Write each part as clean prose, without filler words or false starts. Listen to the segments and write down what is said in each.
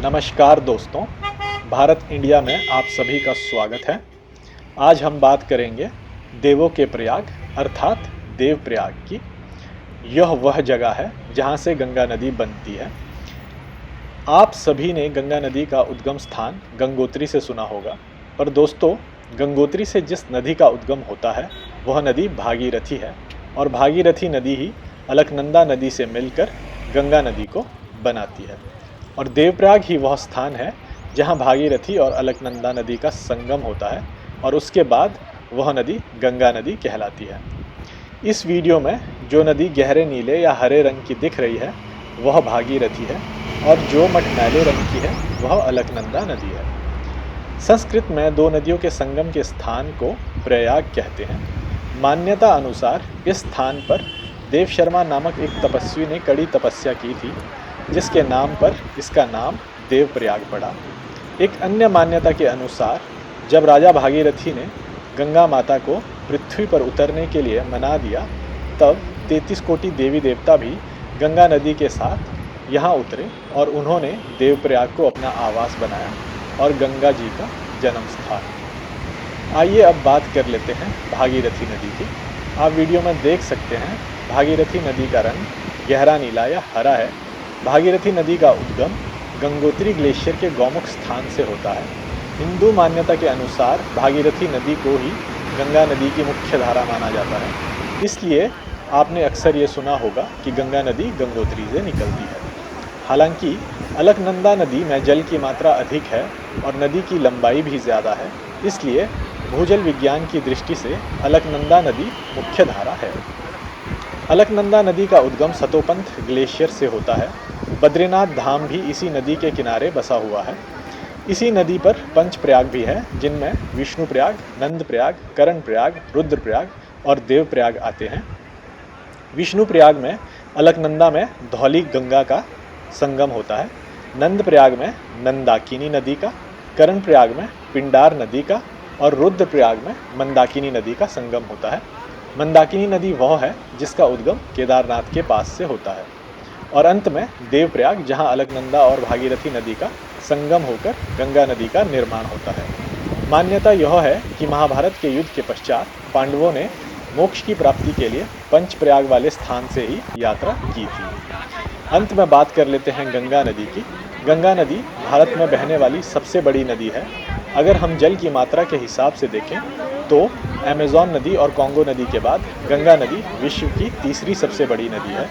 नमस्कार दोस्तों, भारत इंडिया में आप सभी का स्वागत है। आज हम बात करेंगे देवों के प्रयाग अर्थात देवप्रयाग की। यह वह जगह है जहाँ से गंगा नदी बनती है। आप सभी ने गंगा नदी का उद्गम स्थान गंगोत्री से सुना होगा, पर दोस्तों गंगोत्री से जिस नदी का उद्गम होता है वह नदी भागीरथी है और भागीरथी नदी ही अलकनंदा नदी से मिलकर गंगा नदी को बनाती है। और देवप्रयाग ही वह स्थान है जहाँ भागीरथी और अलकनंदा नदी का संगम होता है और उसके बाद वह नदी गंगा नदी कहलाती है। इस वीडियो में जो नदी गहरे नीले या हरे रंग की दिख रही है वह भागीरथी है और जो मटमैले रंग की है वह अलकनंदा नदी है। संस्कृत में दो नदियों के संगम के स्थान को प्रयाग कहते हैं। मान्यता अनुसार इस स्थान पर देव शर्मा नामक एक तपस्वी ने कड़ी तपस्या की थी, जिसके नाम पर इसका नाम देवप्रयाग पड़ा। एक अन्य मान्यता के अनुसार जब राजा भागीरथी ने गंगा माता को पृथ्वी पर उतरने के लिए मना दिया, तब 33 कोटि देवी देवता भी गंगा नदी के साथ यहाँ उतरे और उन्होंने देवप्रयाग को अपना आवास बनाया और गंगा जी का जन्म स्थान। आइए अब बात कर लेते हैं भागीरथी नदी की। आप वीडियो में देख सकते हैं भागीरथी नदी का रंग गहरा नीला या हरा है। भागीरथी नदी का उद्गम गंगोत्री ग्लेशियर के गौमुख स्थान से होता है। हिंदू मान्यता के अनुसार भागीरथी नदी को ही गंगा नदी की मुख्य धारा माना जाता है, इसलिए आपने अक्सर ये सुना होगा कि गंगा नदी गंगोत्री से निकलती है। हालांकि अलकनंदा नदी में जल की मात्रा अधिक है और नदी की लंबाई भी ज़्यादा है, इसलिए भूजल विज्ञान की दृष्टि से अलकनंदा नदी मुख्य धारा है। अलकनंदा नदी का उद्गम सतोपंथ ग्लेशियर से होता है। बद्रीनाथ धाम भी इसी नदी के किनारे बसा हुआ है। इसी नदी पर पंच प्रयाग भी है, जिनमें विष्णु प्रयाग, नंद प्रयाग, करण प्रयाग, रुद्र प्रयाग और देव प्रयाग आते हैं। विष्णु प्रयाग में अलकनंदा में धौली गंगा का संगम होता है, नंद प्रयाग में नंदाकिनी नदी का, करण प्रयाग में पिंडार नदी का और रुद्र प्रयाग में मंदाकिनी नदी का संगम होता है। मंदाकिनी नदी वह है जिसका उद्गम केदारनाथ के पास से होता है। और अंत में देवप्रयाग, जहां अलकनंदा और भागीरथी नदी का संगम होकर गंगा नदी का निर्माण होता है। मान्यता यह है कि महाभारत के युद्ध के पश्चात पांडवों ने मोक्ष की प्राप्ति के लिए पंचप्रयाग वाले स्थान से ही यात्रा की थी। अंत में बात कर लेते हैं गंगा नदी की। गंगा नदी भारत में बहने वाली सबसे बड़ी नदी है। अगर हम जल की मात्रा के हिसाब से देखें तो अमेज़न नदी और कॉन्गो नदी के बाद गंगा नदी विश्व की तीसरी सबसे बड़ी नदी है।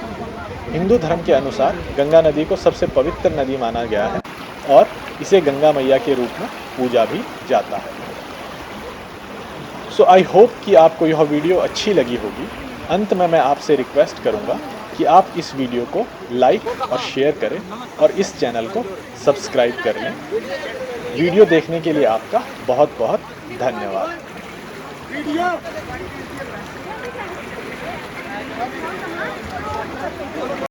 हिंदू धर्म के अनुसार गंगा नदी को सबसे पवित्र नदी माना गया है और इसे गंगा मैया के रूप में पूजा भी जाता है। सो आई होप कि आपको यह वीडियो अच्छी लगी होगी। अंत में मैं आपसे रिक्वेस्ट करूंगा कि आप इस वीडियो को लाइक और शेयर करें और इस चैनल को सब्सक्राइब कर लें। वीडियो देखने के लिए आपका बहुत बहुत धन्यवाद।